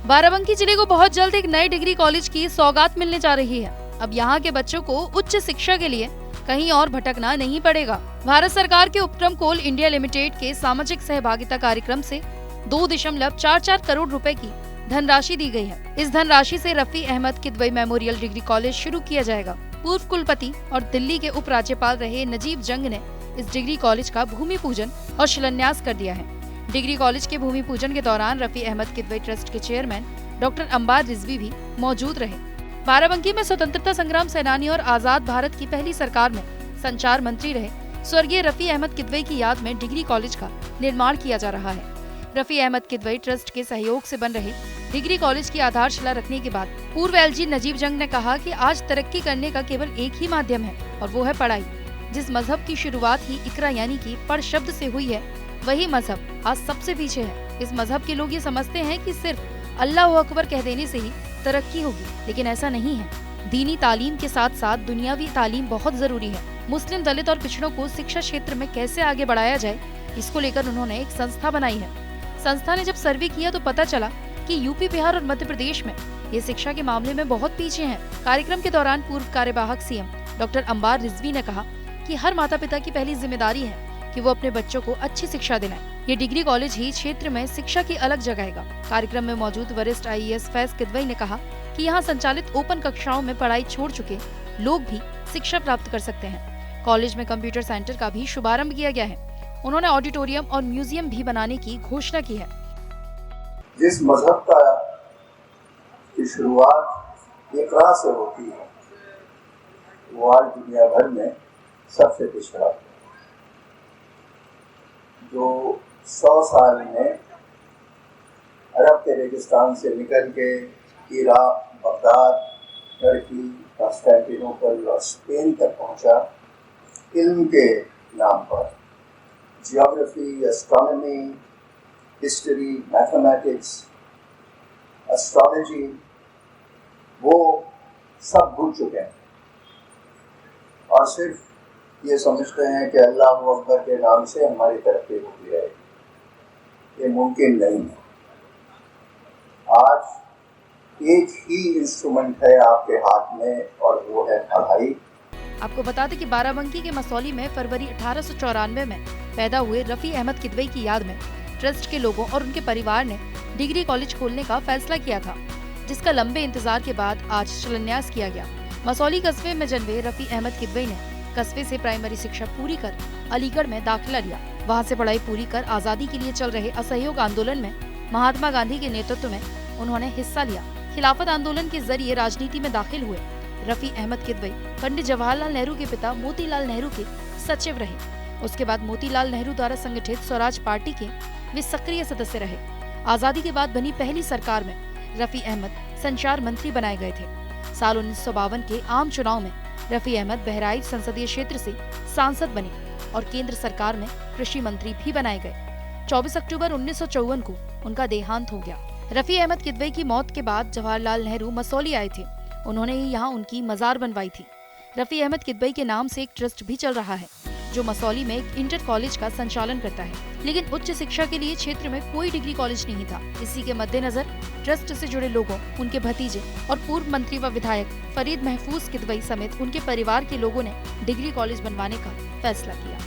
बाराबंकी जिले को बहुत जल्द एक नए डिग्री कॉलेज की सौगात मिलने जा रही है। अब यहाँ के बच्चों को उच्च शिक्षा के लिए कहीं और भटकना नहीं पड़ेगा। भारत सरकार के उपक्रम कोल इंडिया लिमिटेड के सामाजिक सहभागिता कार्यक्रम से 2.44 करोड़ रुपए की धनराशि दी गई है। इस धनराशि से Rafi Ahmed Kidwai memorial degree college शुरू किया जाएगा। पूर्व कुलपति और दिल्ली के उपराज्यपाल रहे नजीब जंग ने इस डिग्री कॉलेज का भूमि पूजन और शिलान्यास कर दिया है। डिग्री कॉलेज के भूमि पूजन के दौरान रफी अहमद किदवई ट्रस्ट के चेयरमैन डॉक्टर अंबार रिजवी भी मौजूद रहे। बाराबंकी में स्वतंत्रता संग्राम सेनानी और आजाद भारत की पहली सरकार में संचार मंत्री रहे स्वर्गीय रफी अहमद किदवई की याद में डिग्री कॉलेज का निर्माण किया जा रहा है। रफी अहमद किदवई ट्रस्ट के सहयोग से बन रहे डिग्री कॉलेज की आधारशिला रखने के बाद पूर्व एलजी नजीब जंग ने कहा कि आज तरक्की करने का केवल एक ही माध्यम है और वो है पढ़ाई। जिस मजहब की शुरुआत ही इकरा यानी कि पढ़ शब्द से हुई है, वही मजहब आज सबसे पीछे है। इस मजहब के लोग ये समझते हैं कि सिर्फ अल्लाह अकबर कह देने से ही तरक्की होगी, लेकिन ऐसा नहीं है। दीनी तालीम के साथ साथ दुनियावी तालीम बहुत जरूरी है। मुस्लिम, दलित और पिछड़ों को शिक्षा क्षेत्र में कैसे आगे बढ़ाया जाए, इसको लेकर उन्होंने एक संस्था बनाई है। संस्था ने जब सर्वे किया तो पता चला कि यूपी, बिहार और मध्य प्रदेश में ये शिक्षा के मामले में बहुत पीछे हैं। कार्यक्रम के दौरान पूर्व कार्यवाहक सीएम डॉक्टर अंबार रिजवी ने कहा कि हर माता पिता की पहली जिम्मेदारी है कि वो अपने बच्चों को अच्छी शिक्षा दिलाएं। ये डिग्री कॉलेज ही क्षेत्र में शिक्षा की अलग जगाएगा। कार्यक्रम में मौजूद वरिष्ठ IAS फैज किदवई ने कहा कि यहाँ संचालित ओपन कक्षाओं में पढ़ाई छोड़ चुके लोग भी शिक्षा प्राप्त कर सकते हैं। कॉलेज में कंप्यूटर सेंटर का भी शुभारंभ किया गया है। उन्होंने ऑडिटोरियम और म्यूजियम भी बनाने की घोषणा की है। जिस मजहब की शुरुआत इकरा से होती है, वो आज दुनिया भर में सबसे पिछड़ा है। जो 100 साल में अरब के रेगिस्तान से निकल के इराक, बगदाद, टर्की, कॉन्स्टेंटिनोपल और स्पेन तक पहुंचा, इल्म के नाम पर geography, astronomy, history, mathematics, astrology, वो सब भूल चुके हैं और सिर्फ ये समझते हैं कि अल्लाह अकबर के नाम से हमारी तरक्की होती रहेगी। ये मुमकिन नहीं है। आज एक ही इंस्ट्रूमेंट है आपके हाथ में और वो है पढ़ाई। आपको बता दें कि बाराबंकी के मसौली में फरवरी 1894 में पैदा हुए रफी अहमद किदवई की याद में ट्रस्ट के लोगों और उनके परिवार ने डिग्री कॉलेज खोलने का फैसला किया था, जिसका लंबे इंतजार के बाद आज शिलान्यास किया गया। मसौली कस्बे में जन्मे रफी अहमद किदवई ने कस्बे से प्राइमरी शिक्षा पूरी कर अलीगढ़ में दाखिला लिया। वहां से पढ़ाई पूरी कर आजादी के लिए चल रहे असहयोग आंदोलन में महात्मा गांधी के नेतृत्व में उन्होंने हिस्सा लिया। खिलाफत आंदोलन के जरिए राजनीति में दाखिल हुए रफी अहमद किदवई पंडित जवाहरलाल नेहरू के पिता मोतीलाल नेहरू के सचिव रहे। उसके बाद मोतीलाल नेहरू द्वारा संगठित स्वराज पार्टी के वे सक्रिय सदस्य रहे। आजादी के बाद बनी पहली सरकार में रफी अहमद संचार मंत्री बनाए गए थे। साल 1952 के आम चुनाव में रफी अहमद बहराइच संसदीय क्षेत्र से सांसद बने और केंद्र सरकार में कृषि मंत्री भी बनाए गए। 24 अक्टूबर 1954 को उनका देहांत हो गया। रफी अहमद किदवई की मौत के बाद जवाहरलाल नेहरू मसौली आए थे। उन्होंने ही यहाँ उनकी मजार बनवाई थी। रफी अहमद किदवई के नाम से एक ट्रस्ट भी चल रहा है जो मसौली में एक इंटर कॉलेज का संचालन करता है, लेकिन उच्च शिक्षा के लिए क्षेत्र में कोई डिग्री कॉलेज नहीं था। इसी के मद्देनजर ट्रस्ट से जुड़े लोगों, उनके भतीजे और पूर्व मंत्री व विधायक फरीद महफूज किदवई समेत उनके परिवार के लोगों ने डिग्री कॉलेज बनवाने का फैसला किया।